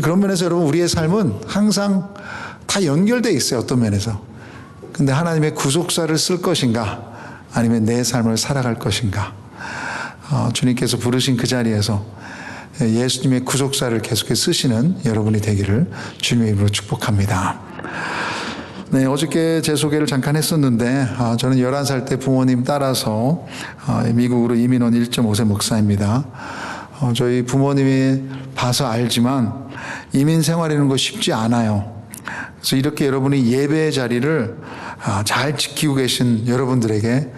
그런 면에서 여러분, 우리의 삶은 항상 다 연결되어 있어요. 어떤 면에서. 근데 하나님의 구속사를 쓸 것인가, 아니면 내 삶을 살아갈 것인가. 주님께서 부르신 그 자리에서 예수님의 구속사를 계속해서 쓰시는 여러분이 되기를 주님의 이름으로 축복합니다. 네, 어저께 제 소개를 잠깐 했었는데, 저는 11살 때 부모님 따라서 미국으로 이민 온 1.5세 목사입니다. 저희 부모님이 봐서 알지만 이민 생활이라는 거 쉽지 않아요. 그래서 이렇게 여러분이 예배의 자리를 잘 지키고 계신 여러분들에게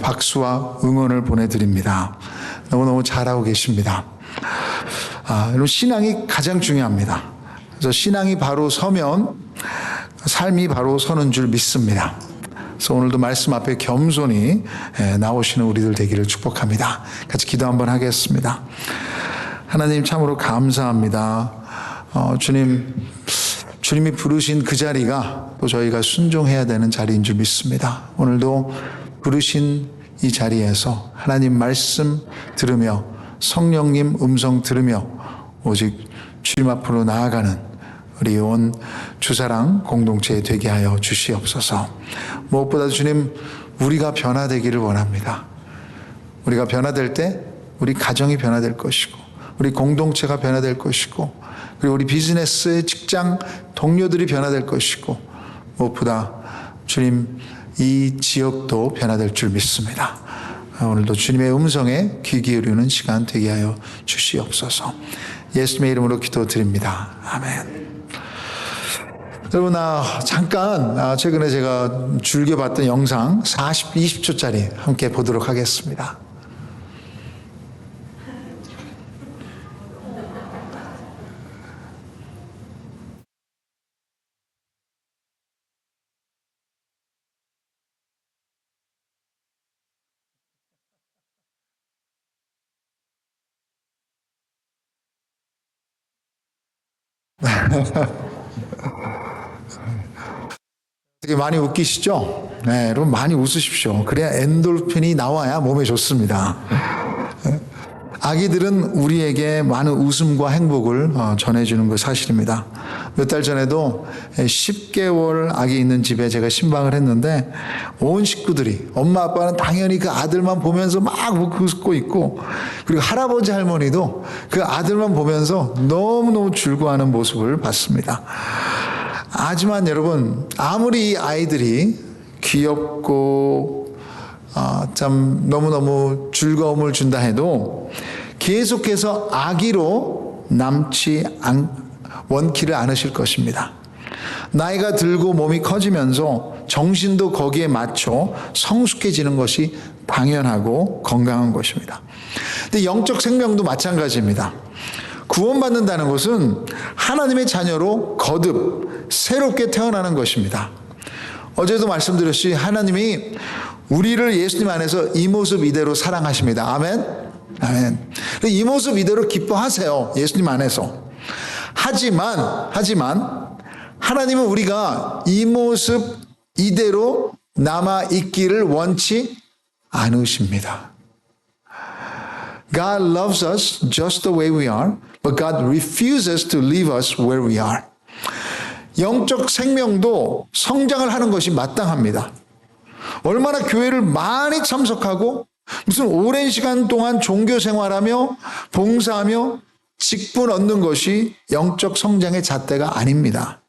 박수와 응원을 보내드립니다. 너무너무 잘하고 계십니다. 여러분, 신앙이 가장 중요합니다. 그래서 신앙이 바로 서면 삶이 바로 서는 줄 믿습니다. 그래서 오늘도 말씀 앞에 겸손히 나오시는 우리들 되기를 축복합니다. 같이 기도 한번 하겠습니다. 하나님, 참으로 감사합니다. 주님이 부르신 그 자리가 또 저희가 순종해야 되는 자리인 줄 믿습니다. 오늘도 부르신 이 자리에서 하나님 말씀 들으며 성령님 음성 들으며 오직 주님 앞으로 나아가는 우리 온 주사랑 공동체 되게 하여 주시옵소서. 무엇보다 주님, 우리가 변화되기를 원합니다. 우리가 변화될 때 우리 가정이 변화될 것이고, 우리 공동체가 변화될 것이고, 그리고 우리 비즈니스의 직장 동료들이 변화될 것이고, 무엇보다 주님, 이 지역도 변화될 줄 믿습니다. 오늘도 주님의 음성에 귀 기울이는 시간 되게 하여 주시옵소서. 예수님의 이름으로 기도드립니다. 아멘. 여러분, 잠깐 최근에 제가 즐겨봤던 영상 20초짜리 함께 보도록 하겠습니다. 되게 많이 웃기시죠? 네, 여러분 많이 웃으십시오. 그래야 엔돌핀이 나와야 몸에 좋습니다. 아기들은 우리에게 많은 웃음과 행복을 전해주는 거 사실입니다. 몇 달 전에도 10개월 아기 있는 집에 제가 신방을 했는데, 온 식구들이, 엄마 아빠는 당연히 그 아들만 보면서 막 웃고 있고, 그리고 할아버지 할머니도 그 아들만 보면서 너무너무 즐거워하는 모습을 봤습니다. 하지만 여러분, 아무리 이 아이들이 귀엽고 참 너무너무 즐거움을 준다 해도 계속해서 아기로 원키를 않으실 것입니다. 나이가 들고 몸이 커지면서 정신도 거기에 맞춰 성숙해지는 것이 당연하고 건강한 것입니다. 근데 영적 생명도 마찬가지입니다. 구원받는다는 것은 하나님의 자녀로 거듭 새롭게 태어나는 것입니다. 어제도 말씀드렸듯이 하나님이 우리를 예수님 안에서 이 모습 이대로 사랑하십니다. 아멘. 아멘. 이 모습 이대로 기뻐하세요. 예수님 안에서. 하지만 하나님은 우리가 이 모습 이대로 남아 있기를 원치 않으십니다. God loves us just the way we are, but God refuses to leave us where we are. 영적 생명도 성장을 하는 것이 마땅합니다. 얼마나 교회를 많이 참석하고 무슨 오랜 시간 동안 종교 생활하며 봉사하며 직분 얻는 것이 영적 성장의 잣대가 아닙니다.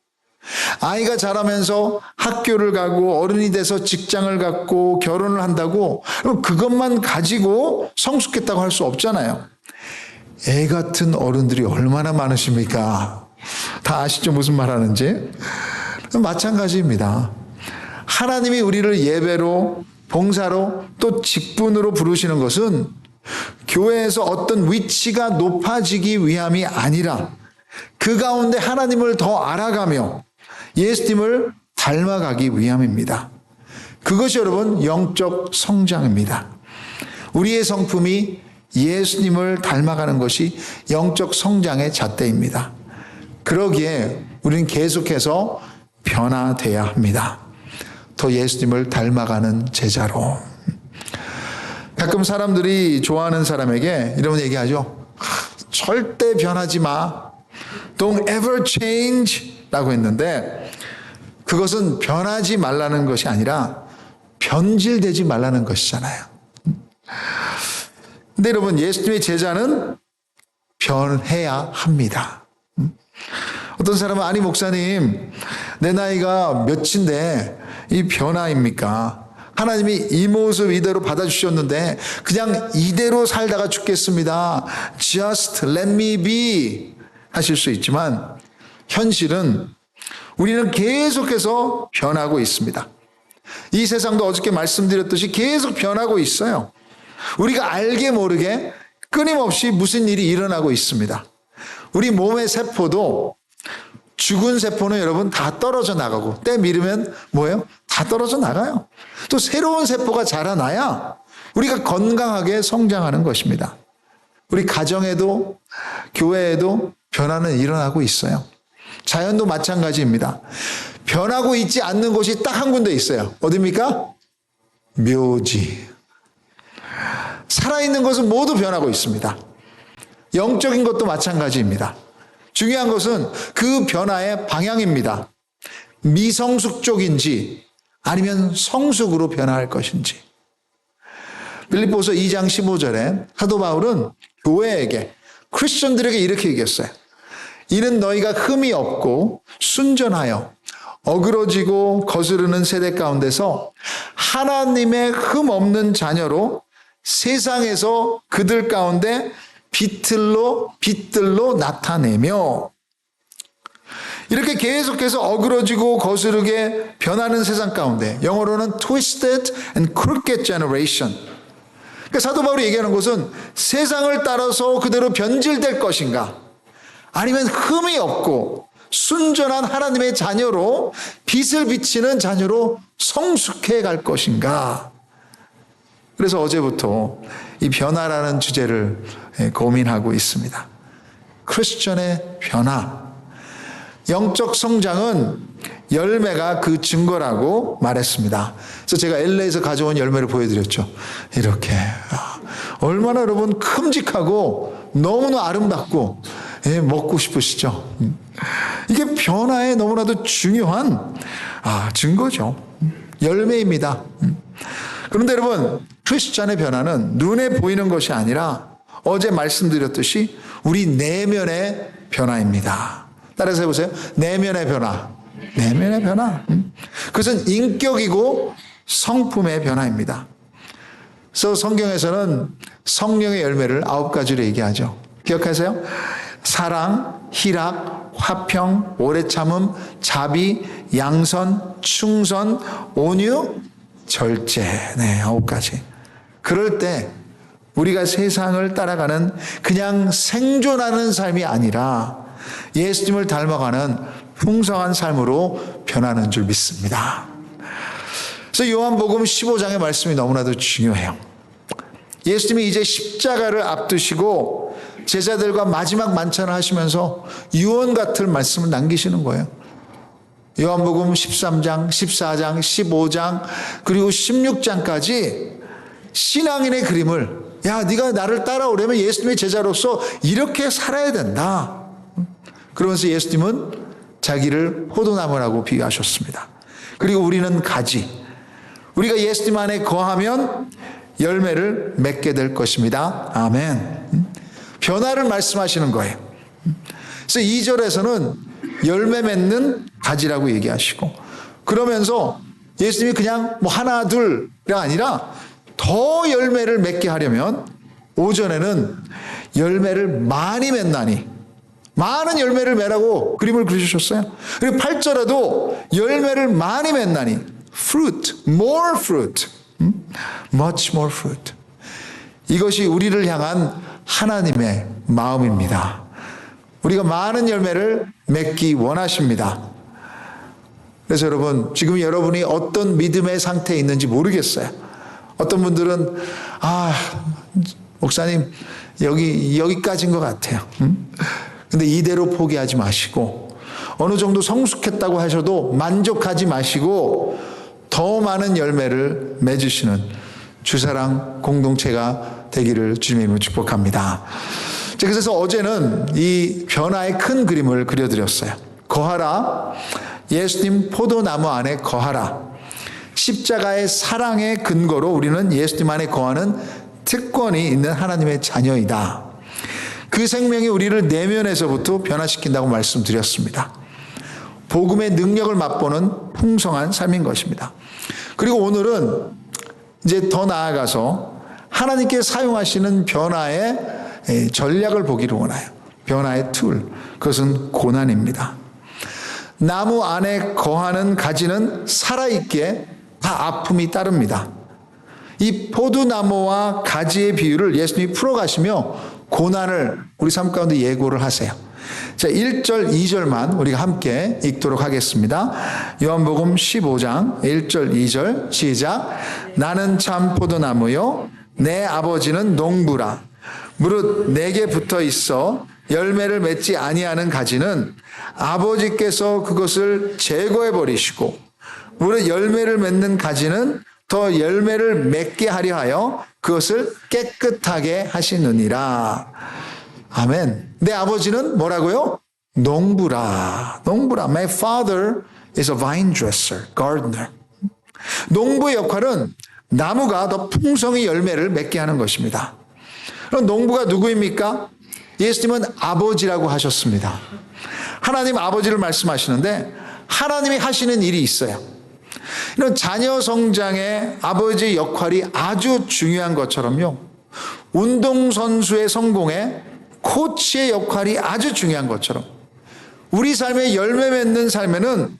아이가 자라면서 학교를 가고 어른이 돼서 직장을 갖고 결혼을 한다고 그것만 가지고 성숙했다고 할 수 없잖아요. 애 같은 어른들이 얼마나 많으십니까? 다 아시죠? 무슨 말 하는지? 마찬가지입니다. 하나님이 우리를 예배로, 봉사로, 또 직분으로 부르시는 것은 교회에서 어떤 위치가 높아지기 위함이 아니라 그 가운데 하나님을 더 알아가며 예수님을 닮아가기 위함입니다. 그것이 여러분 영적 성장입니다. 우리의 성품이 예수님을 닮아가는 것이 영적 성장의 잣대입니다. 그러기에 우리는 계속해서 변화돼야 합니다. 더 예수님을 닮아가는 제자로. 가끔 사람들이 좋아하는 사람에게 이런 얘기하죠. 절대 변하지 마. Don't ever change 라고 했는데 그것은 변하지 말라는 것이 아니라 변질되지 말라는 것이잖아요. 근데 여러분, 예수님의 제자는 변해야 합니다. 어떤 사람은 아니 목사님 내 나이가 몇인데 이 변화입니까? 하나님이 이 모습 이대로 받아주셨는데 그냥 이대로 살다가 죽겠습니다. Just let me be 하실 수 있지만 현실은 우리는 계속해서 변하고 있습니다. 이 세상도 어저께 말씀드렸듯이 계속 변하고 있어요. 우리가 알게 모르게 끊임없이 무슨 일이 일어나고 있습니다. 우리 몸의 세포도 죽은 세포는 여러분 다 떨어져 나가고 때 미르면 뭐예요? 다 떨어져 나가요. 또 새로운 세포가 자라나야 우리가 건강하게 성장하는 것입니다. 우리 가정에도 교회에도 변화는 일어나고 있어요. 자연도 마찬가지입니다. 변하고 있지 않는 곳이 딱 한 군데 있어요. 어디입니까? 묘지. 살아있는 것은 모두 변하고 있습니다. 영적인 것도 마찬가지입니다. 중요한 것은 그 변화의 방향입니다. 미성숙 쪽인지 아니면 성숙으로 변화할 것인지. 빌립보서 2장 15절에 사도 바울은 교회에게 크리스천들에게 이렇게 얘기했어요. 이는 너희가 흠이 없고 순전하여 어그러지고 거스르는 세대 가운데서 하나님의 흠 없는 자녀로 세상에서 그들 가운데 빛들로 나타내며 이렇게 계속해서 어그러지고 거스르게 변하는 세상 가운데 영어로는 twisted and crooked generation. 그러니까 사도 바울이 얘기하는 것은 세상을 따라서 그대로 변질될 것인가 아니면 흠이 없고 순전한 하나님의 자녀로 빛을 비치는 자녀로 성숙해 갈 것인가. 그래서 어제부터 이 변화라는 주제를 고민하고 있습니다. 크리스천의 변화. 영적 성장은 열매가 그 증거라고 말했습니다. 그래서 제가 LA에서 가져온 열매를 보여드렸죠. 이렇게. 얼마나 여러분 큼직하고 너무나 아름답고 먹고 싶으시죠? 이게 변화에 너무나도 중요한 증거죠. 열매입니다. 그런데 여러분, 크리스찬의 변화는 눈에 보이는 것이 아니라 어제 말씀드렸듯이 우리 내면의 변화입니다. 따라서 해보세요. 내면의 변화. 내면의 변화. 그것은 인격이고 성품의 변화입니다. 그래서 성경에서는 성령의 열매를 9가지로 얘기하죠. 기억하세요? 사랑, 희락, 화평, 오래 참음, 자비, 양선, 충선, 온유, 절제. 네, 9가지. 그럴 때 우리가 세상을 따라가는 그냥 생존하는 삶이 아니라 예수님을 닮아가는 풍성한 삶으로 변하는 줄 믿습니다. 그래서 요한복음 15장의 말씀이 너무나도 중요해요. 예수님이 이제 십자가를 앞두시고 제자들과 마지막 만찬을 하시면서 유언 같은 말씀을 남기시는 거예요. 요한복음 13장, 14장, 15장 그리고 16장까지 신앙인의 그림을 네가 나를 따라오려면 예수님의 제자로서 이렇게 살아야 된다. 그러면서 예수님은 자기를 포도나무라고 비유하셨습니다. 그리고 우리는 가지. 우리가 예수님 안에 거하면 열매를 맺게 될 것입니다. 아멘. 변화를 말씀하시는 거예요. 그래서 2절에서는 열매 맺는 가지라고 얘기하시고 그러면서 예수님이 그냥 하나 둘이 아니라 더 열매를 맺게 하려면 5절에는 열매를 많이 맺나니 많은 열매를 맺라고 그림을 그려주셨어요. 그리고 8절에도 열매를 많이 맺나니 fruit, more fruit, much more fruit. 이것이 우리를 향한 하나님의 마음입니다. 우리가 많은 열매를 맺기 원하십니다. 그래서 여러분, 지금 여러분이 어떤 믿음의 상태에 있는지 모르겠어요. 어떤 분들은 목사님 여기까지인 것 같아요. 근데 이대로 포기하지 마시고 어느 정도 성숙했다고 하셔도 만족하지 마시고 더 많은 열매를 맺으시는 주사랑 공동체가 되기를 주님의 이름으로 축복합니다. 그래서 어제는 이 변화의 큰 그림을 그려드렸어요. 거하라. 예수님 포도나무 안에 거하라. 십자가의 사랑의 근거로 우리는 예수님 안에 거하는 특권이 있는 하나님의 자녀이다. 그 생명이 우리를 내면에서부터 변화시킨다고 말씀드렸습니다. 복음의 능력을 맛보는 풍성한 삶인 것입니다. 그리고 오늘은 이제 더 나아가서 하나님께 사용하시는 변화의 전략을 보기를 원해요. 변화의 툴. 그것은 고난입니다. 나무 안에 거하는 가지는 살아있기에 다 아픔이 따릅니다. 이 포도나무와 가지의 비유를 예수님이 풀어가시며 고난을 우리 삶 가운데 예고를 하세요. 자, 1절, 2절만 우리가 함께 읽도록 하겠습니다. 요한복음 15장 1절, 2절 시작. 나는 참 포도나무요 내 아버지는 농부라. 무릇 내게 붙어 있어 열매를 맺지 아니하는 가지는 아버지께서 그것을 제거해 버리시고 무릇 열매를 맺는 가지는 더 열매를 맺게 하려 하여 그것을 깨끗하게 하시느니라. 아멘. 내 아버지는 뭐라고요? 농부라. 농부라. My father is a vine dresser, gardener. 농부의 역할은 나무가 더 풍성히 열매를 맺게 하는 것입니다. 그럼 농부가 누구입니까? 예수님은 아버지라고 하셨습니다. 하나님 아버지를 말씀하시는데 하나님이 하시는 일이 있어요. 이런 자녀 성장에 아버지의 역할이 아주 중요한 것처럼요. 운동선수의 성공에 코치의 역할이 아주 중요한 것처럼 우리 삶의 열매 맺는 삶에는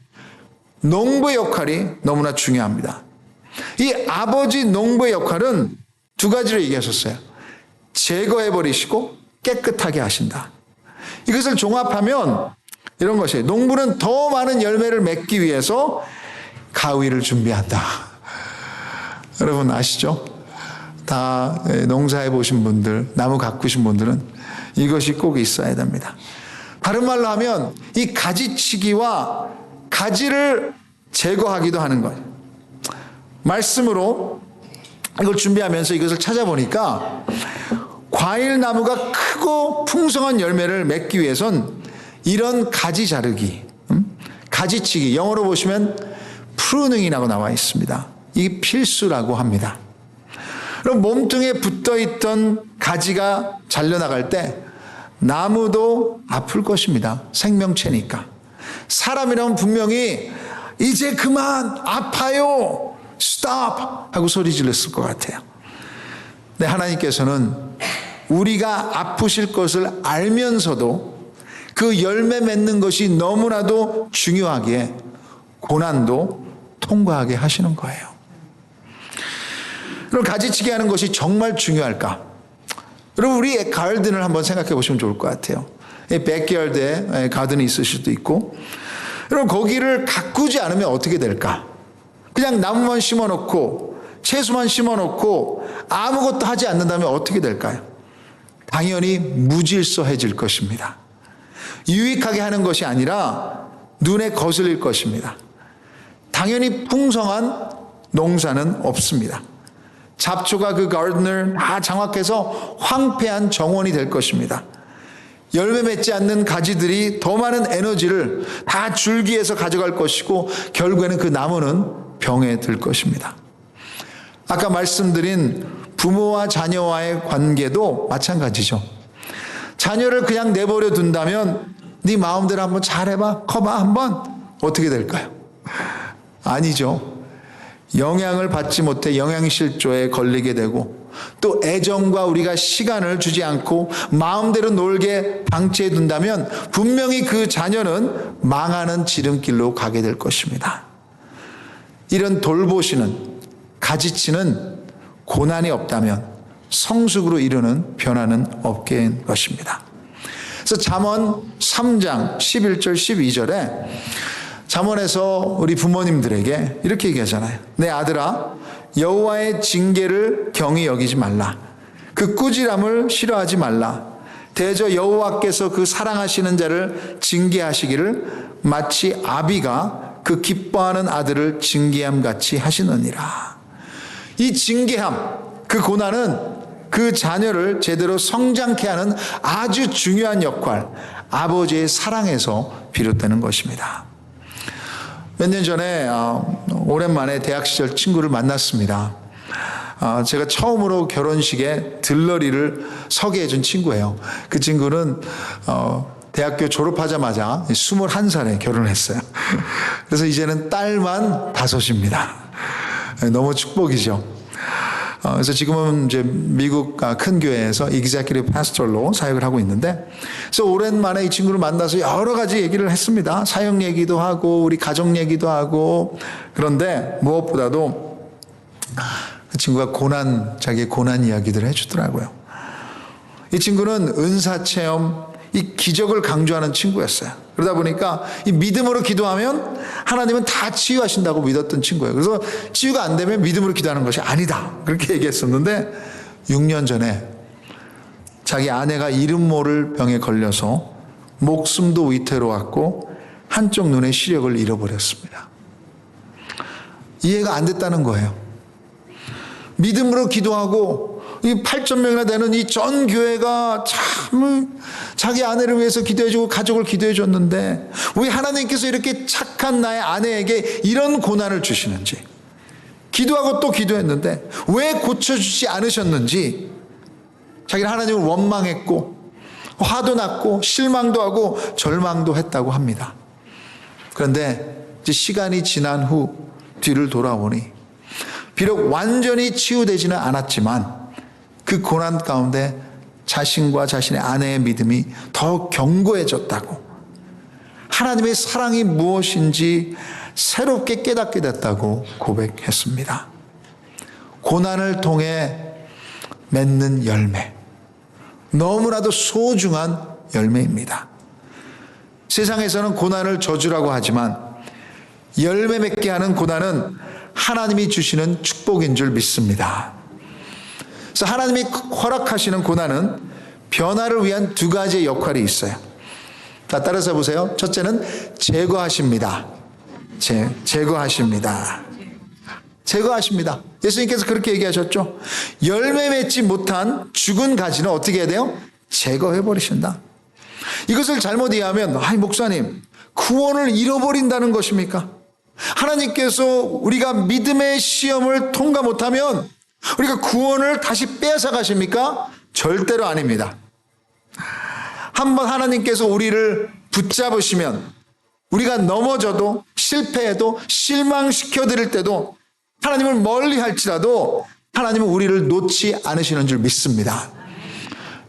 농부의 역할이 너무나 중요합니다. 이 아버지 농부의 역할은 두 가지로 얘기하셨어요. 제거해버리시고 깨끗하게 하신다. 이것을 종합하면 이런 것이에요. 농부는 더 많은 열매를 맺기 위해서 가위를 준비한다. 여러분 아시죠? 다 농사해 보신 분들, 나무 가꾸신 분들은 이것이 꼭 있어야 됩니다. 다른 말로 하면 이 가지치기와 가지를 제거하기도 하는 거예요. 말씀으로 이걸 준비하면서 이것을 찾아보니까 과일 나무가 크고 풍성한 열매를 맺기 위해선 이런 가지 자르기, 가지치기, 영어로 보시면 프루닝이라고 나와 있습니다. 이게 필수라고 합니다. 그럼 몸통에 붙어있던 가지가 잘려나갈 때 나무도 아플 것입니다. 생명체니까. 사람이라면 분명히 이제 그만 아파요 스톱 하고 소리 질렀을 것 같아요. 근데 하나님께서는 우리가 아프실 것을 알면서도 그 열매 맺는 것이 너무나도 중요하기에 고난도 통과하게 하시는 거예요. 그럼 가지치기 하는 것이 정말 중요할까? 여러분 우리 가든을 한번 생각해 보시면 좋을 것 같아요. 백야드에 가든이 있을 수도 있고 여러분 거기를 가꾸지 않으면 어떻게 될까? 그냥 나무만 심어놓고 채소만 심어놓고 아무것도 하지 않는다면 어떻게 될까요? 당연히 무질서해질 것입니다. 유익하게 하는 것이 아니라 눈에 거슬릴 것입니다. 당연히 풍성한 농사는 없습니다. 잡초가 그 가든을 다 장악해서 황폐한 정원이 될 것입니다. 열매 맺지 않는 가지들이 더 많은 에너지를 다 줄기에서 가져갈 것이고 결국에는 그 나무는 병에 들 것입니다. 아까 말씀드린 부모와 자녀와의 관계도 마찬가지죠. 자녀를 그냥 내버려 둔다면 네 마음대로 한번 잘해봐, 커봐 한번 어떻게 될까요? 아니죠. 영향을 받지 못해 영양실조에 걸리게 되고 또 애정과 우리가 시간을 주지 않고 마음대로 놀게 방치해 둔다면 분명히 그 자녀는 망하는 지름길로 가게 될 것입니다. 이런 돌보시는 가지치는 고난이 없다면 성숙으로 이루는 변화는 없게 된 것입니다. 그래서 잠언 3장 11절 12절에 잠언에서 우리 부모님들에게 이렇게 얘기하잖아요. 내 아들아 여호와의 징계를 경히 여기지 말라. 그 꾸지람을 싫어하지 말라. 대저 여호와께서 그 사랑하시는 자를 징계하시기를 마치 아비가 그 기뻐하는 아들을 징계함 같이 하시느니라. 이 징계함, 그 고난은 그 자녀를 제대로 성장케 하는 아주 중요한 역할, 아버지의 사랑에서 비롯되는 것입니다. 몇 년 전에 오랜만에 대학 시절 친구를 만났습니다. 제가 처음으로 결혼식에 들러리를 서게 해준 친구예요. 그 친구는 대학교 졸업하자마자 21살에 결혼했어요. 그래서 이제는 딸만 5입니다. 너무 축복이죠. 그래서 지금은 이제 미국 큰 교회에서 executive pastor로 사역을 하고 있는데, 그래서 오랜만에 이 친구를 만나서 여러 가지 얘기를 했습니다. 사역 얘기도 하고 우리 가족 얘기도 하고. 그런데 무엇보다도 그 친구가 자기의 고난 이야기들을 해주더라고요. 이 친구는 은사 체험, 이 기적을 강조하는 친구였어요. 그러다 보니까 이 믿음으로 기도하면 하나님은 다 치유하신다고 믿었던 친구예요. 그래서 치유가 안 되면 믿음으로 기도하는 것이 아니다, 그렇게 얘기했었는데 6년 전에 자기 아내가 이름 모를 병에 걸려서 목숨도 위태로웠고 한쪽 눈의 시력을 잃어버렸습니다. 이해가 안 됐다는 거예요. 믿음으로 기도하고 이 8,000명이나 되는 이 전 교회가 참 자기 아내를 위해서 기도해주고 가족을 기도해줬는데 왜 하나님께서 이렇게 착한 나의 아내에게 이런 고난을 주시는지, 기도하고 또 기도했는데 왜 고쳐주지 않으셨는지 자기는 하나님을 원망했고 화도 났고 실망도 하고 절망도 했다고 합니다. 그런데 이제 시간이 지난 후 뒤를 돌아보니 비록 완전히 치유되지는 않았지만 그 고난 가운데 자신과 자신의 아내의 믿음이 더 견고해졌다고, 하나님의 사랑이 무엇인지 새롭게 깨닫게 됐다고 고백했습니다. 고난을 통해 맺는 열매, 너무나도 소중한 열매입니다. 세상에서는 고난을 저주라고 하지만 열매 맺게 하는 고난은 하나님이 주시는 축복인 줄 믿습니다. 그래서 하나님이 허락하시는 고난은 변화를 위한 2가지의 역할이 있어요. 자, 따라서 보세요. 첫째는 제거하십니다. 제거하십니다. 제거하십니다. 예수님께서 그렇게 얘기하셨죠. 열매 맺지 못한 죽은 가지는 어떻게 해야 돼요? 제거해 버리신다. 이것을 잘못 이해하면, 아니 목사님, 구원을 잃어버린다는 것입니까? 하나님께서 우리가 믿음의 시험을 통과 못하면 우리가 구원을 다시 빼앗아 가십니까? 절대로 아닙니다. 한번 하나님께서 우리를 붙잡으시면 우리가 넘어져도 실패해도 실망시켜 드릴 때도 하나님을 멀리 할지라도 하나님은 우리를 놓지 않으시는 줄 믿습니다.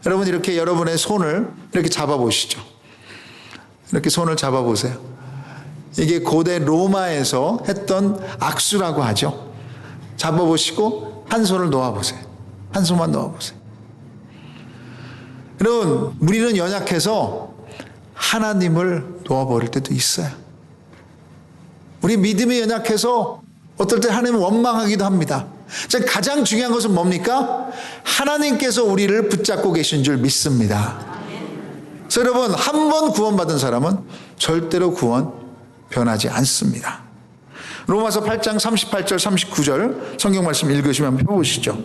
여러분, 이렇게 여러분의 손을 이렇게 잡아보시죠. 이렇게 손을 잡아보세요. 이게 고대 로마에서 했던 악수라고 하죠. 잡아보시고 한 손을 놓아보세요. 한 손만 놓아보세요. 여러분, 우리는 연약해서 하나님을 놓아버릴 때도 있어요. 우리 믿음이 연약해서 어떨 때 하나님을 원망하기도 합니다. 가장 중요한 것은 뭡니까? 하나님께서 우리를 붙잡고 계신 줄 믿습니다. 그래서 여러분, 한 번 구원받은 사람은 절대로 구원 변하지 않습니다. 로마서 8장 38절 39절 성경 말씀 읽으시면 한번 펴보시죠.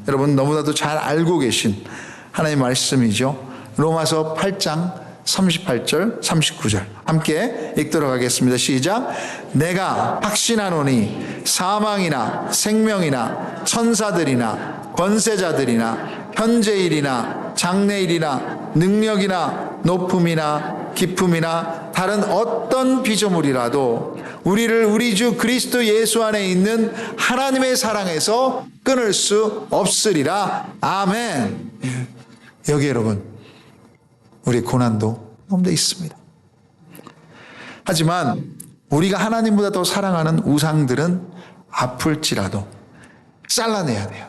여러분 너무나도 잘 알고 계신 하나님의 말씀이죠. 로마서 8장 38절 39절 함께 읽도록 하겠습니다. 시작. 내가 확신하노니 사망이나 생명이나 천사들이나 권세자들이나 현재일이나 장래일이나 능력이나 높음이나 깊음이나 다른 어떤 피조물이라도 우리를 우리 주 그리스도 예수 안에 있는 하나님의 사랑에서 끊을 수 없으리라. 아멘. 여기 여러분, 우리의 고난도 넘쳐 있습니다. 하지만 우리가 하나님보다 더 사랑하는 우상들은 아플지라도 잘라내야 돼요.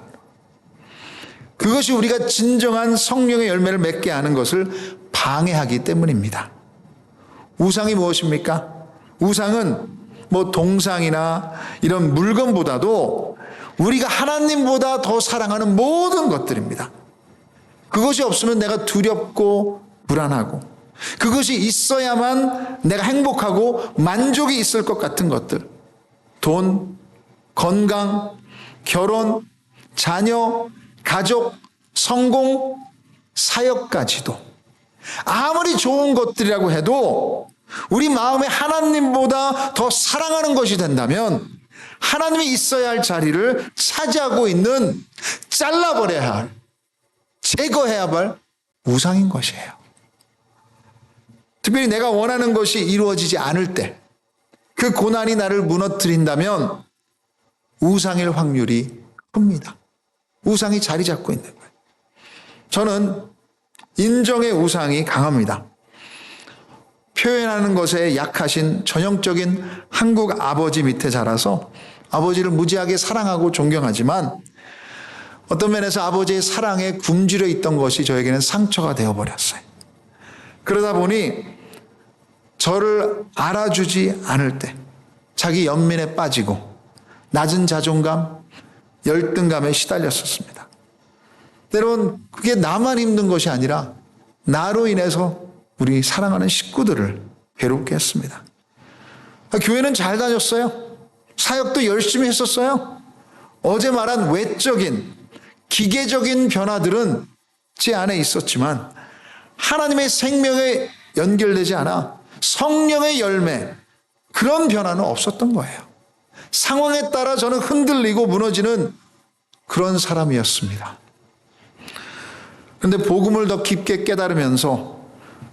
그것이 우리가 진정한 성령의 열매를 맺게 하는 것을 방해하기 때문입니다. 우상이 무엇입니까? 우상은 뭐 동상이나 이런 물건보다도 우리가 하나님보다 더 사랑하는 모든 것들입니다. 그것이 없으면 내가 두렵고 불안하고, 그것이 있어야만 내가 행복하고 만족이 있을 것 같은 것들, 돈, 건강, 결혼, 자녀, 가족, 성공, 사역까지도 아무리 좋은 것들이라고 해도 우리 마음에 하나님보다 더 사랑하는 것이 된다면 하나님이 있어야 할 자리를 차지하고 있는 잘라버려야 할, 제거해야 할 우상인 것이에요. 특별히 내가 원하는 것이 이루어지지 않을 때 그 고난이 나를 무너뜨린다면 우상일 확률이 큽니다. 우상이 자리 잡고 있는 거예요. 저는 인정의 우상이 강합니다. 표현하는 것에 약하신 전형적인 한국 아버지 밑에 자라서 아버지를 무지하게 사랑하고 존경하지만 어떤 면에서 아버지의 사랑에 굶주려 있던 것이 저에게는 상처가 되어버렸어요. 그러다 보니 저를 알아주지 않을 때 자기 연민에 빠지고 낮은 자존감, 열등감에 시달렸었습니다. 여러분, 그게 나만 힘든 것이 아니라 나로 인해서 우리 사랑하는 식구들을 괴롭게 했습니다. 교회는 잘 다녔어요. 사역도 열심히 했었어요. 어제 말한 외적인, 기계적인 변화들은 제 안에 있었지만 하나님의 생명에 연결되지 않아 성령의 열매, 그런 변화는 없었던 거예요. 상황에 따라 저는 흔들리고 무너지는 그런 사람이었습니다. 그런데 복음을 더 깊게 깨달으면서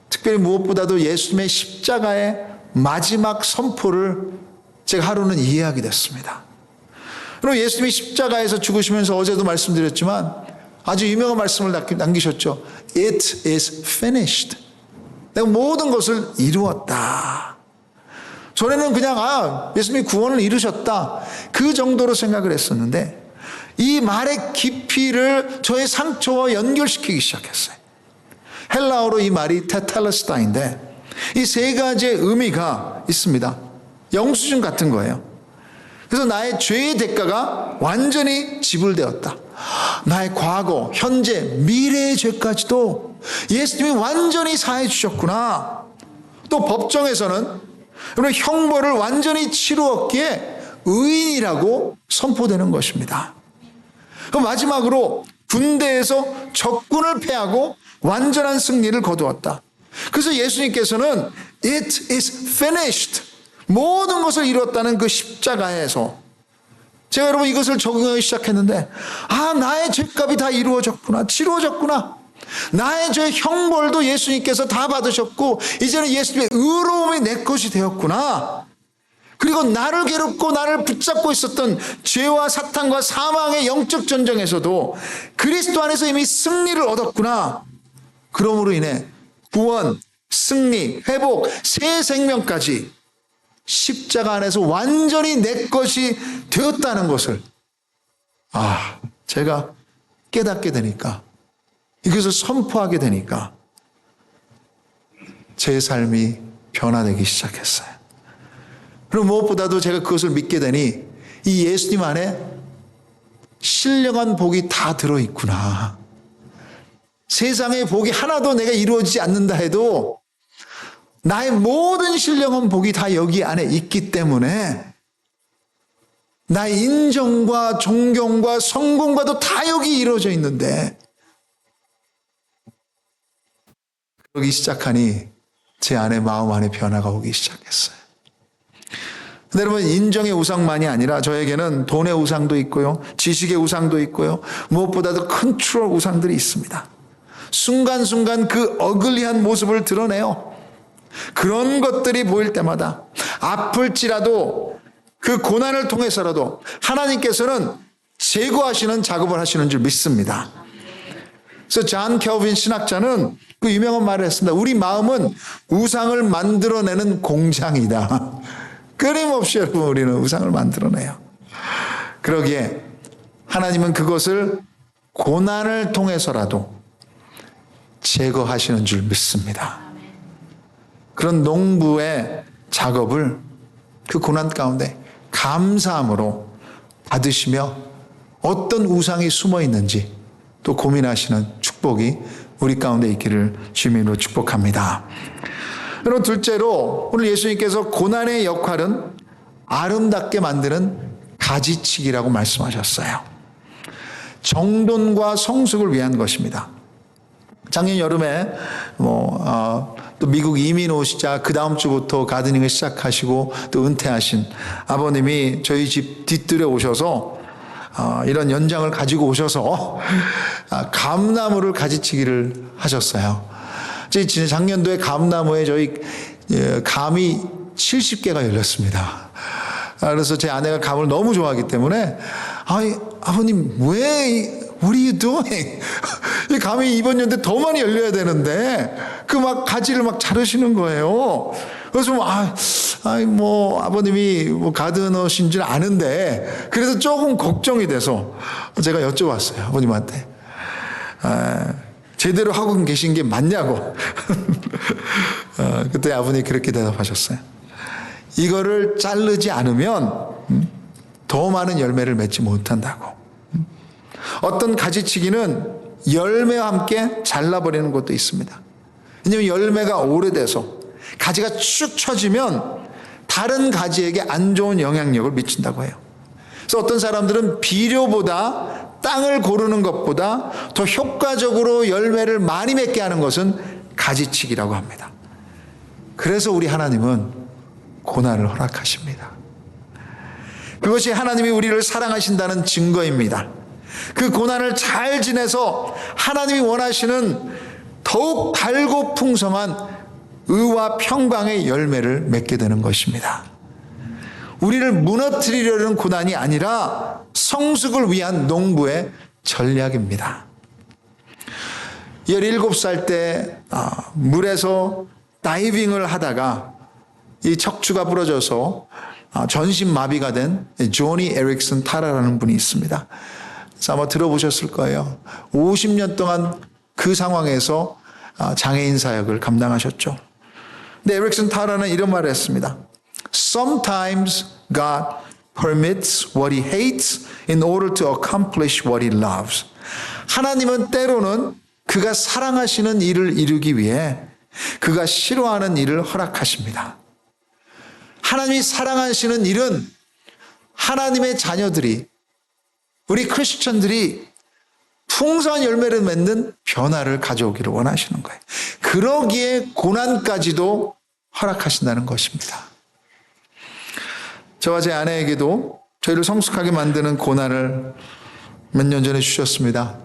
특별히 무엇보다도 예수님의 십자가의 마지막 선포를 제가 하루는 이해하게 됐습니다. 그리고 예수님이 십자가에서 죽으시면서 어제도 말씀드렸지만 아주 유명한 말씀을 남기셨죠. It is finished. 내가 모든 것을 이루었다. 전에는 그냥 예수님이 구원을 이루셨다, 그 정도로 생각을 했었는데 이 말의 깊이를 저의 상처와 연결시키기 시작했어요. 헬라어로 이 말이 테텔레스타인데 이 세 가지의 의미가 있습니다. 영수증 같은 거예요. 그래서 나의 죄의 대가가 완전히 지불되었다. 나의 과거, 현재, 미래의 죄까지도 예수님이 완전히 사해 주셨구나. 또 법정에서는 형벌을 완전히 치루었기에 의인이라고 선포되는 것입니다. 그럼 마지막으로 군대에서 적군을 패하고 완전한 승리를 거두었다. 그래서 예수님께서는 It is finished, 모든 것을 이뤘다는 그 십자가에서 제가 여러분 이것을 적용하기 시작했는데 나의 죄값이 다 이루어졌구나, 치루어졌구나. 나의 죄 형벌도 예수님께서 다 받으셨고 이제는 예수님의 의로움이 내 것이 되었구나. 그리고 나를 괴롭고 나를 붙잡고 있었던 죄와 사탄과 사망의 영적 전쟁에서도 그리스도 안에서 이미 승리를 얻었구나. 그러므로 인해 구원, 승리, 회복, 새 생명까지 십자가 안에서 완전히 내 것이 되었다는 것을 제가 깨닫게 되니까, 이것을 선포하게 되니까 제 삶이 변화되기 시작했어요. 그리고 무엇보다도 제가 그것을 믿게 되니 이 예수님 안에 신령한 복이 다 들어있구나. 세상의 복이 하나도 내가 이루어지지 않는다 해도 나의 모든 신령한 복이 다 여기 안에 있기 때문에 나의 인정과 존경과 성공과도 다 여기 이루어져 있는데, 그러기 시작하니 제 안에 마음 안에 변화가 오기 시작했어요. 근데 여러분, 인정의 우상만이 아니라 저에게는 돈의 우상도 있고요, 지식의 우상도 있고요, 무엇보다도 컨트롤 우상들이 있습니다. 순간순간 그 어글리한 모습을 드러내요. 그런 것들이 보일 때마다 아플지라도 그 고난을 통해서라도 하나님께서는 제거하시는 작업을 하시는 줄 믿습니다. 그래서 존 켈빈 신학자는 그 유명한 말을 했습니다. 우리 마음은 우상을 만들어내는 공장이다. 끊임없이 여러분 우리는 우상을 만들어내요. 그러기에 하나님은 그것을 고난을 통해서라도 제거하시는 줄 믿습니다. 그런 농부의 작업을 그 고난 가운데 감사함으로 받으시며 어떤 우상이 숨어 있는지 또 고민하시는 축복이 우리 가운데 있기를 주님으로 축복합니다. 여러분, 둘째로 오늘 예수님께서 고난의 역할은 아름답게 만드는 가지치기라고 말씀하셨어요. 정돈과 성숙을 위한 것입니다. 작년 여름에 또 미국 이민 오시자 그 다음 주부터 가드닝을 시작하시고 또 은퇴하신 아버님이 저희 집 뒤뜰에 오셔서 이런 연장을 가지고 오셔서 감나무를 가지치기를 하셨어요. 작년도에 감나무에 저희 감이 70개가 열렸습니다. 그래서 제 아내가 감을 너무 좋아하기 때문에 아버님 what are you doing? 이 감이 이번 연도에 더 많이 열려야 되는데 막 가지를 막 자르시는 거예요. 그래서 아버님이 가드너신 줄 아는데 그래서 조금 걱정이 돼서 제가 여쭤봤어요. 아버님한테 제대로 하고 계신 게 맞냐고. 그때 아버님이 그렇게 대답하셨어요. 이거를 자르지 않으면 더 많은 열매를 맺지 못한다고. 어떤 가지치기는 열매와 함께 잘라버리는 것도 있습니다. 왜냐하면 열매가 오래돼서 가지가 축 처지면 다른 가지에게 안 좋은 영향력을 미친다고 해요. 그래서 어떤 사람들은 비료보다 땅을 고르는 것보다 더 효과적으로 열매를 많이 맺게 하는 것은 가지치기라고 합니다. 그래서 우리 하나님은 고난을 허락하십니다. 그것이 하나님이 우리를 사랑하신다는 증거입니다. 그 고난을 잘 지내서 하나님이 원하시는 더욱 달고 풍성한 의와 평강의 열매를 맺게 되는 것입니다. 우리를 무너뜨리려는 고난이 아니라 성숙을 위한 농부의 전략입니다. 17살 때 물에서 다이빙을 하다가 이 척추가 부러져서 전신마비가 된 조니 에릭슨 타라라는 분이 있습니다. 그래서 아마 들어보셨을 거예요. 50년 동안 그 상황에서 장애인 사역을 감당하셨죠. 근데 에릭슨 타라는 이런 말을 했습니다. Sometimes God permits what he hates in order to accomplish what he loves. 하나님은 때로는 그가 사랑하시는 일을 이루기 위해 그가 싫어하는 일을 허락하십니다. 하나님이 사랑하시는 일은 하나님의 자녀들이, 우리 크리스천들이 풍성한 열매를 맺는 변화를 가져오기를 원하시는 거예요. 그러기에 고난까지도 허락하신다는 것입니다. 저와 제 아내에게도 저희를 성숙하게 만드는 고난을 몇 년 전에 주셨습니다.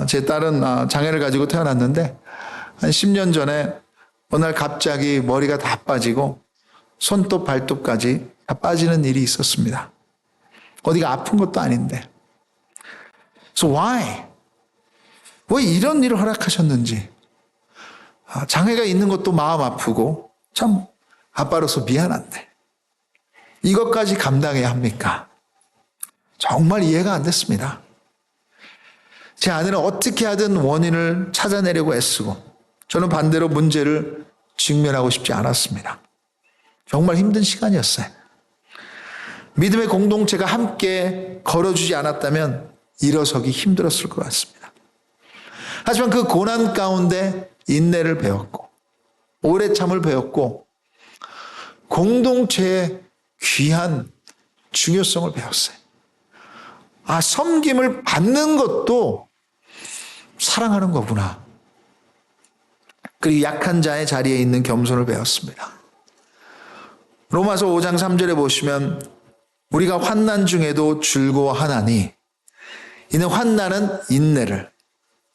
제 딸은 장애를 가지고 태어났는데 한 10년 전에 어느 날 갑자기 머리가 다 빠지고 손톱 발톱까지 다 빠지는 일이 있었습니다. 어디가 아픈 것도 아닌데. So why? 왜 이런 일을 허락하셨는지. 장애가 있는 것도 마음 아프고 참 아빠로서 미안한데 이것까지 감당해야 합니까? 정말 이해가 안 됐습니다. 제 아내는 어떻게 하든 원인을 찾아내려고 애쓰고 저는 반대로 문제를 직면하고 싶지 않았습니다. 정말 힘든 시간이었어요. 믿음의 공동체가 함께 걸어주지 않았다면 일어서기 힘들었을 것 같습니다. 하지만 그 고난 가운데 인내를 배웠고 오래 참을 배웠고 공동체의 귀한 중요성을 배웠어요. 섬김을 받는 것도 사랑하는 거구나. 그리고 약한 자의 자리에 있는 겸손을 배웠습니다. 로마서 5장 3절에 보시면 우리가 환난 중에도 즐거워하나니 이는 환난은 인내를,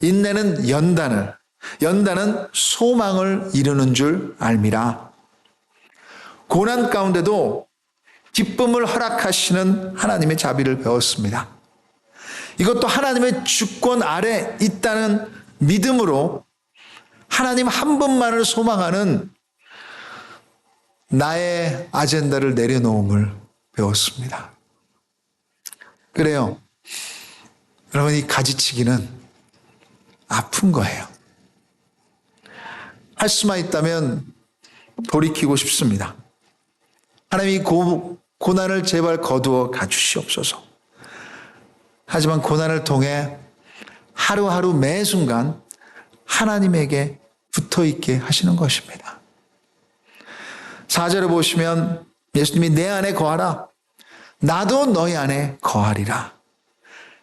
인내는 연단을, 연단은 소망을 이루는 줄 알미라. 고난 가운데도 기쁨을 허락하시는 하나님의 자비를 배웠습니다. 이것도 하나님의 주권 아래 있다는 믿음으로 하나님 한 분만을 소망하는 나의 아젠다를 내려놓음을 배웠습니다. 그래요. 여러분, 이 가지치기는 아픈 거예요. 할 수만 있다면 돌이키고 싶습니다. 하나님이 고난을 제발 거두어 가주시옵소서. 하지만 고난을 통해 하루하루 매 순간 하나님에게 붙어있게 하시는 것입니다. 4절에 보시면 예수님이 내 안에 거하라. 나도 너희 안에 거하리라.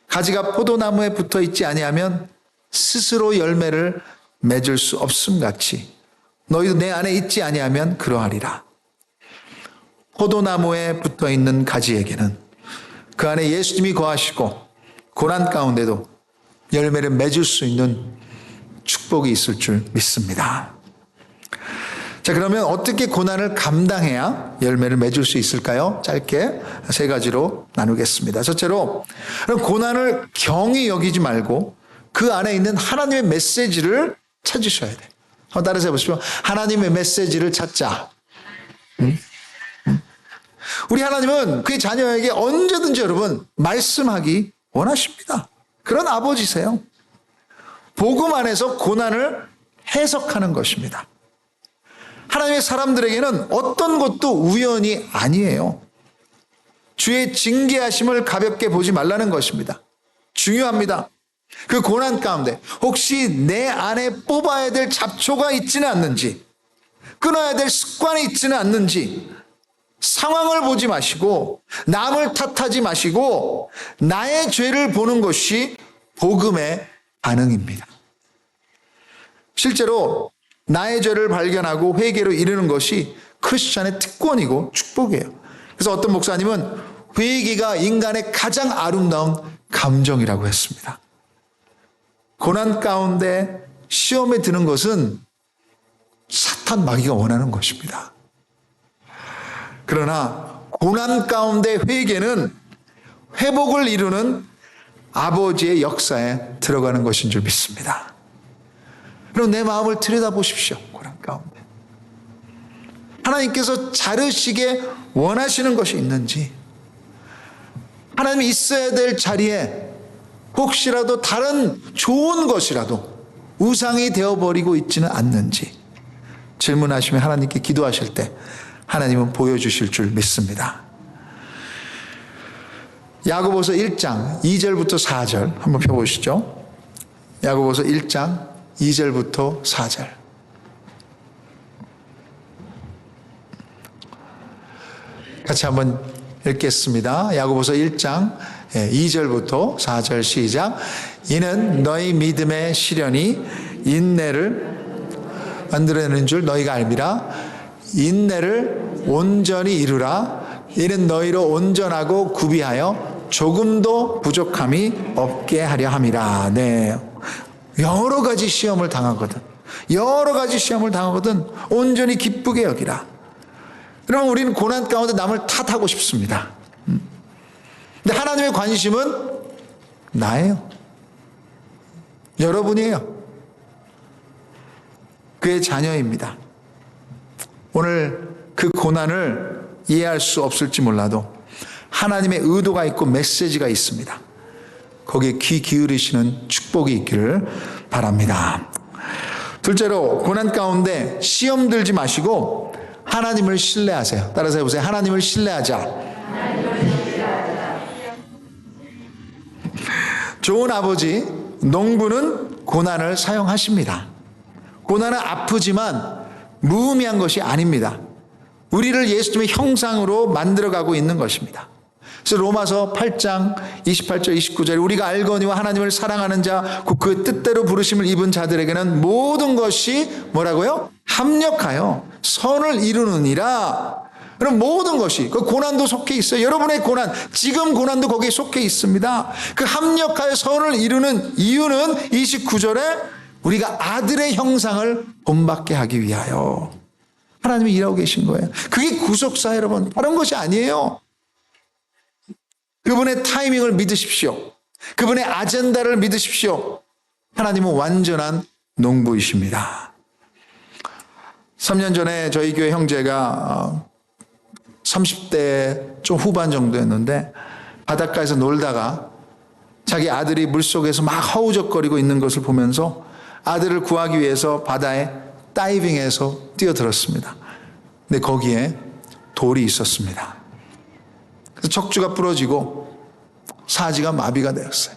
가지가 포도나무에 붙어 있지 아니하면 스스로 열매를 맺을 수 없음 같이 너희도 내 안에 있지 아니하면 그러하리라. 포도나무에 붙어 있는 가지에게는 그 안에 예수님이 거하시고 고난 가운데도 열매를 맺을 수 있는 축복이 있을 줄 믿습니다. 자, 그러면 어떻게 고난을 감당해야 열매를 맺을 수 있을까요? 짧게 세 가지로 나누겠습니다. 첫째로, 그럼 고난을 경히 여기지 말고 그 안에 있는 하나님의 메시지를 찾으셔야 돼요. 한번 따라서 해보십시오. 하나님의 메시지를 찾자. 우리 하나님은 그의 자녀에게 언제든지 여러분 말씀하기 원하십니다. 그런 아버지세요. 복음 안에서 고난을 해석하는 것입니다. 하나님의 사람들에게는 어떤 것도 우연이 아니에요. 주의 징계하심을 가볍게 보지 말라는 것입니다. 중요합니다. 그 고난 가운데 혹시 내 안에 뽑아야 될 잡초가 있지는 않는지, 끊어야 될 습관이 있지는 않는지 상황을 보지 마시고 남을 탓하지 마시고 나의 죄를 보는 것이 복음의 반응입니다. 실제로 나의 죄를 발견하고 회개로 이르는 것이 크리스찬의 특권이고 축복이에요. 그래서 어떤 목사님은 회개가 인간의 가장 아름다운 감정이라고 했습니다. 고난 가운데 시험에 드는 것은 사탄 마귀가 원하는 것입니다. 그러나 고난 가운데 회개는 회복을 이루는 아버지의 역사에 들어가는 것인 줄 믿습니다. 그럼 내 마음을 들여다보십시오. 고난 가운데 하나님께서 자르시게 원하시는 것이 있는지, 하나님이 있어야 될 자리에 혹시라도 다른 좋은 것이라도 우상이 되어버리고 있지는 않는지 질문하시며 하나님께 기도하실 때 하나님은 보여주실 줄 믿습니다. 야고보서 1장 2절부터 4절 한번 펴보시죠. 야고보서 1장 2절부터 4절. 같이 한번 읽겠습니다. 야고보서 1장 2절부터 4절 시작. 이는 너희 믿음의 시련이 인내를 만들어내는 줄 너희가 알미라. 인내를 온전히 이루라. 이는 너희로 온전하고 구비하여 조금도 부족함이 없게 하려 함이라. 네. 여러 가지 시험을 당하거든. 여러 가지 시험을 당하거든. 온전히 기쁘게 여기라. 그러면 우리는 고난 가운데 남을 탓하고 싶습니다. 근데 하나님의 관심은 나예요. 여러분이에요. 그의 자녀입니다. 오늘 그 고난을 이해할 수 없을지 몰라도 하나님의 의도가 있고 메시지가 있습니다. 거기에 귀 기울이시는 축복이 있기를 바랍니다. 둘째로, 고난 가운데 시험 들지 마시고 하나님을 신뢰하세요. 따라서 해보세요. 하나님을 신뢰하자. 좋은 아버지, 농부는 고난을 사용하십니다. 고난은 아프지만 무의미한 것이 아닙니다. 우리를 예수님의 형상으로 만들어가고 있는 것입니다. 그래서 로마서 8장 28절 29절 우리가 알거니와 하나님을 사랑하는 자 곧 그 뜻대로 부르심을 입은 자들에게는 모든 것이 뭐라고요? 합력하여 선을 이루느니라. 그럼 모든 것이, 그 고난도 속해 있어요. 여러분의 고난, 지금 고난도 거기에 속해 있습니다. 그 합력하여 선을 이루는 이유는 29절에 우리가 아들의 형상을 본받게 하기 위하여 하나님이 일하고 계신 거예요. 그게 구속사 여러분, 다른 것이 아니에요. 그분의 타이밍을 믿으십시오. 그분의 아젠다를 믿으십시오. 하나님은 완전한 농부이십니다. 3년 전에 저희 교회 형제가 30대 좀 후반 정도였는데 바닷가에서 놀다가 자기 아들이 물속에서 막 허우적거리고 있는 것을 보면서 아들을 구하기 위해서 바다에 다이빙해서 뛰어들었습니다. 근데 거기에 돌이 있었습니다. 그래서 척추가 부러지고 사지가 마비가 되었어요.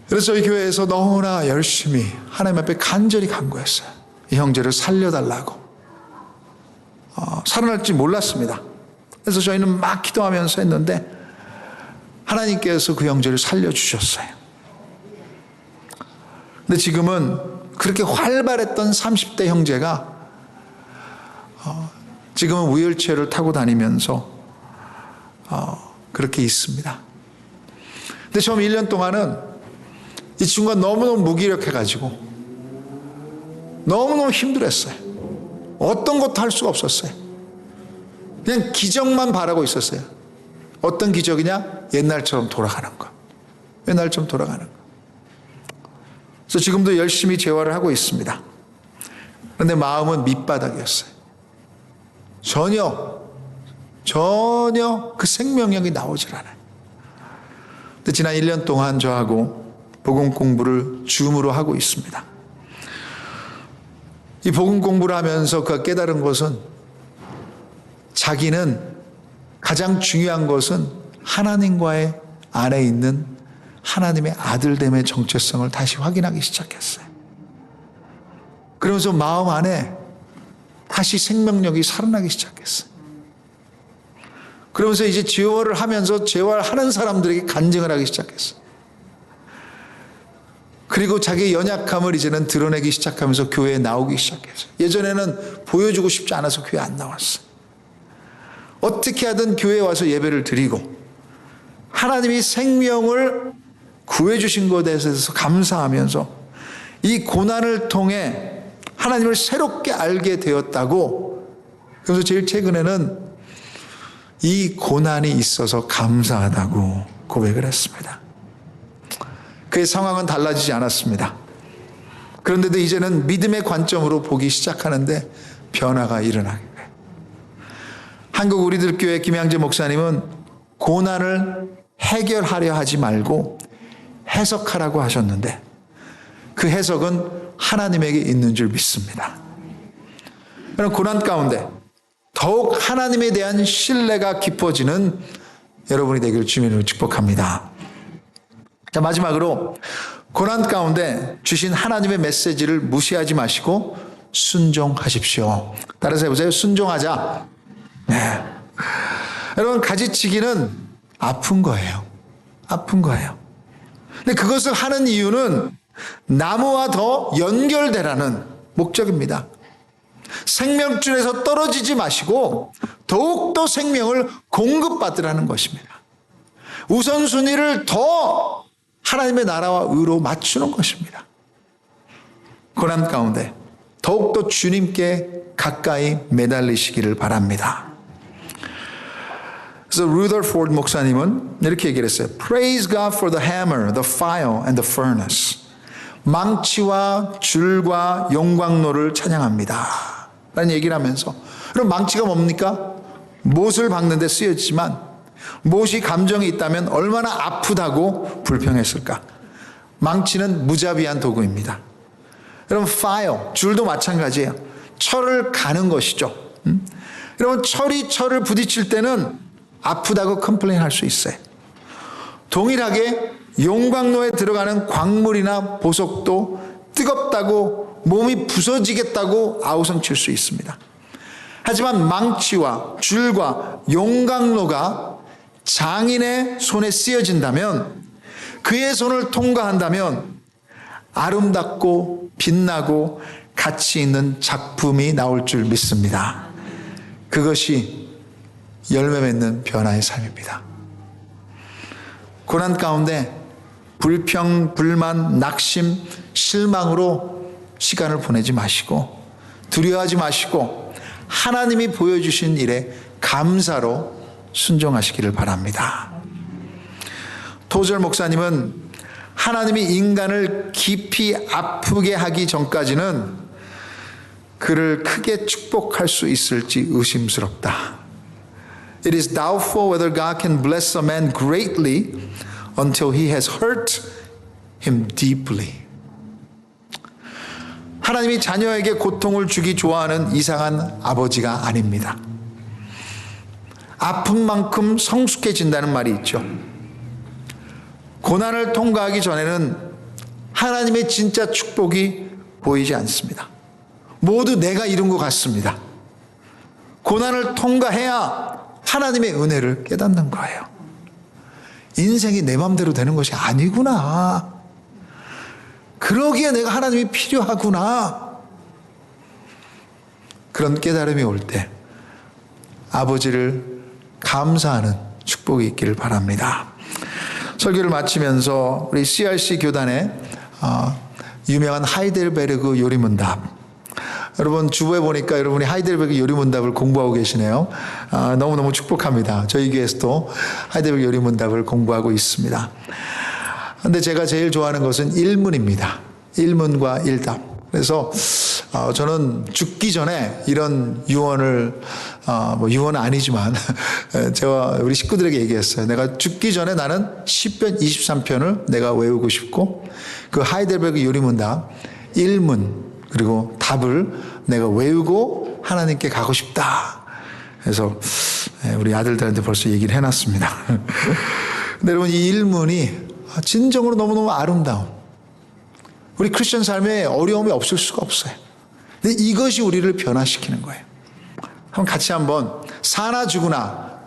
그래서 저희 교회에서 너무나 열심히 하나님 앞에 간절히 간구했어요. 이 형제를 살려달라고. 살아날지 몰랐습니다. 그래서 저희는 막 기도하면서 했는데 하나님께서 그 형제를 살려주셨어요. 근데 지금은 그렇게 활발했던 30대 형제가 지금은 위일체어를 타고 다니면서 그렇게 있습니다. 근데 처음 1년 동안은 이 친구가 너무너무 무기력해가지고 너무너무 힘들었어요. 어떤 것도 할 수가 없었어요. 그냥 기적만 바라고 있었어요. 어떤 기적이냐? 옛날처럼 돌아가는 거. 옛날처럼 돌아가는 거. 그래서 지금도 열심히 재활을 하고 있습니다. 그런데 마음은 밑바닥이었어요. 전혀 그 생명력이 나오질 않아요. 근데 지난 1년 동안 저하고 복음 공부를 줌으로 하고 있습니다. 이 복음 공부를 하면서 그가 깨달은 것은 자기는 가장 중요한 것은 하나님과의 안에 있는 하나님의 아들됨의 정체성을 다시 확인하기 시작했어요. 그러면서 마음 안에 다시 생명력이 살아나기 시작했어요. 그러면서 이제 재활을 하면서 재활하는 사람들에게 간증을 하기 시작했어요. 그리고 자기의 연약함을 이제는 드러내기 시작하면서 교회에 나오기 시작했어요. 예전에는 보여주고 싶지 않아서 교회 안 나왔어요. 어떻게 하든 교회에 와서 예배를 드리고 하나님이 생명을 구해주신 것에 대해서 감사하면서 이 고난을 통해 하나님을 새롭게 알게 되었다고. 그래서 제일 최근에는 이 고난이 있어서 감사하다고 고백을 했습니다. 그의 상황은 달라지지 않았습니다. 그런데도 이제는 믿음의 관점으로 보기 시작하는데 변화가 일어나게 돼요. 한국 우리들 교회 김양재 목사님은 고난을 해결하려 하지 말고 해석하라고 하셨는데 그 해석은 하나님에게 있는 줄 믿습니다. 그럼 고난 가운데 더욱 하나님에 대한 신뢰가 깊어지는 여러분이 되기를 주님으로 축복합니다. 자, 마지막으로 고난 가운데 주신 하나님의 메시지를 무시하지 마시고 순종하십시오. 따라서 해보세요. 순종하자. 네. 여러분, 가지치기는 아픈 거예요. 아픈 거예요. 근데 그것을 하는 이유는 나무와 더 연결되라는 목적입니다. 생명줄에서 떨어지지 마시고 더욱더 생명을 공급받으라는 것입니다. 우선순위를 더 하나님의 나라와 의로 맞추는 것입니다. 고난 가운데 더욱더 주님께 가까이 매달리시기를 바랍니다. 그래서 루더포드 목사님은 이렇게 얘기를 했어요. Praise God for the hammer, the file, and the furnace. 망치와 줄과 용광로를 찬양합니다. 라는 얘기를 하면서, 그럼 망치가 뭡니까? 못을 박는 데 쓰여지지만 못이 감정이 있다면 얼마나 아프다고 불평했을까? 망치는 무자비한 도구입니다. 여러분, file, 줄도 마찬가지예요. 철을 가는 것이죠. 여러분, 철을 부딪힐 때는 아프다고 컴플레인 할 수 있어요. 동일하게 용광로에 들어가는 광물이나 보석도 뜨겁다고 몸이 부서지겠다고 아우성 칠 수 있습니다. 하지만 망치와 줄과 용광로가 장인의 손에 쓰여진다면, 그의 손을 통과한다면 아름답고 빛나고 가치 있는 작품이 나올 줄 믿습니다. 그것이 열매 맺는 변화의 삶입니다. 고난 가운데 불평, 불만, 낙심, 실망으로 시간을 보내지 마시고 두려워하지 마시고 하나님이 보여주신 일에 감사로 순종하시기를 바랍니다. 토절 목사님은 하나님이 인간을 깊이 아프게 하기 전까지는 그를 크게 축복할 수 있을지 의심스럽다. It is doubtful whether God can bless a man greatly until he has hurt him deeply. 하나님이 자녀에게 고통을 주기 좋아하는 이상한 아버지가 아닙니다. 아픈 만큼 성숙해진다는 말이 있죠. 고난을 통과하기 전에는 하나님의 진짜 축복이 보이지 않습니다. 모두 내가 이룬 것 같습니다. 고난을 통과해야 하나님의 은혜를 깨닫는 거예요. 인생이 내 마음대로 되는 것이 아니구나. 그러기에 내가 하나님이 필요하구나. 그런 깨달음이 올 때 아버지를 감사하는 축복이 있기를 바랍니다. 설교를 마치면서 우리 CRC 교단의 유명한 하이델베르그 요리문답, 여러분 주부에 보니까 여러분이 하이델베르그 요리문답을 공부하고 계시네요. 너무너무 축복합니다. 저희 교회에서도 하이델베르그 요리문답을 공부하고 있습니다. 근데 제가 제일 좋아하는 것은 일문입니다. 일문과 일답. 그래서 저는 죽기 전에 이런 유언을 유언은 아니지만 제가 우리 식구들에게 얘기했어요. 내가 죽기 전에 나는 시편 23편을 내가 외우고 싶고 그 하이델베르그 요리문답 일문 그리고 답을 내가 외우고 하나님께 가고 싶다. 그래서 우리 아들들한테 벌써 얘기를 해놨습니다. 근데 여러분 이 일문이 진정으로 너무너무 아름다움. 우리 크리스천 삶에 어려움이 없을 수가 없어요. 근데 이것이 우리를 변화시키는 거예요. 한번 같이 한번 사나 죽으나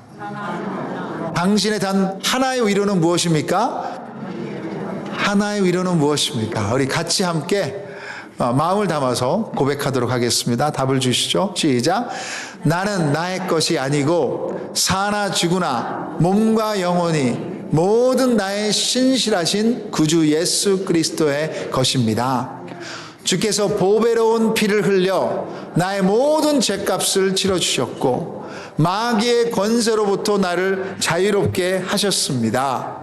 당신의 단 하나의 위로는 무엇입니까? 하나의 위로는 무엇입니까? 우리 같이 함께 마음을 담아서 고백하도록 하겠습니다. 답을 주시죠. 시작. 나는 나의 것이 아니고 사나 죽으나 몸과 영혼이 모든 나의 신실하신 구주 예수 그리스도의 것입니다. 주께서 보배로운 피를 흘려 나의 모든 죄값을 치러주셨고 마귀의 권세로부터 나를 자유롭게 하셨습니다.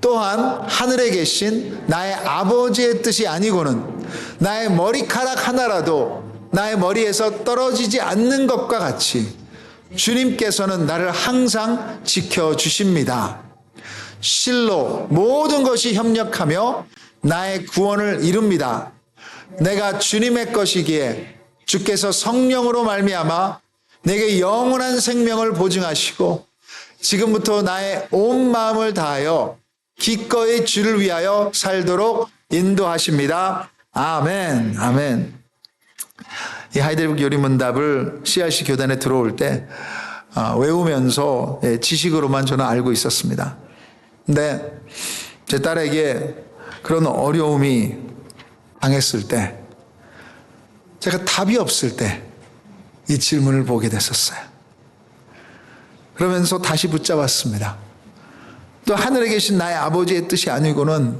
또한 하늘에 계신 나의 아버지의 뜻이 아니고는 나의 머리카락 하나라도 나의 머리에서 떨어지지 않는 것과 같이 주님께서는 나를 항상 지켜주십니다. 실로 모든 것이 협력하며 나의 구원을 이룹니다. 내가 주님의 것이기에 주께서 성령으로 말미암아 내게 영원한 생명을 보증하시고 지금부터 나의 온 마음을 다하여 기꺼이 주를 위하여 살도록 인도하십니다. 아멘. 아멘. 이 하이델베르그 요리문답을 CRC 교단에 들어올 때 외우면서 지식으로만 저는 알고 있었습니다. 근데 제 딸에게 그런 어려움이 당했을 때 제가 답이 없을 때 이 질문을 보게 됐었어요. 그러면서 다시 붙잡았습니다. 또 하늘에 계신 나의 아버지의 뜻이 아니고는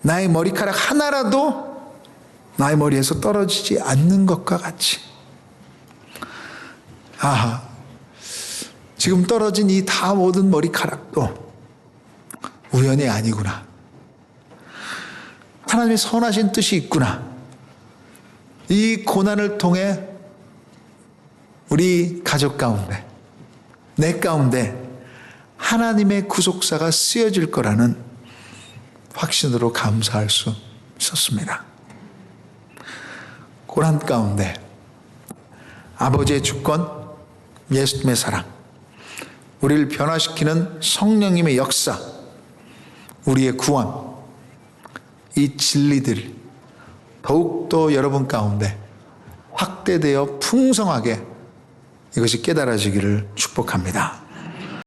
나의 머리카락 하나라도 나의 머리에서 떨어지지 않는 것과 같이 지금 떨어진 이 다 모든 머리카락도 우연이 아니구나. 하나님의 선하신 뜻이 있구나. 이 고난을 통해 우리 가족 가운데 내 가운데 하나님의 구속사가 쓰여질 거라는 확신으로 감사할 수 있었습니다. 고난 가운데 아버지의 주권, 예수님의 사랑, 우리를 변화시키는 성령님의 역사, 우리의 구원, 이 진리들 더욱더 여러분 가운데 확대되어 풍성하게 이것이 깨달아지기를 축복합니다.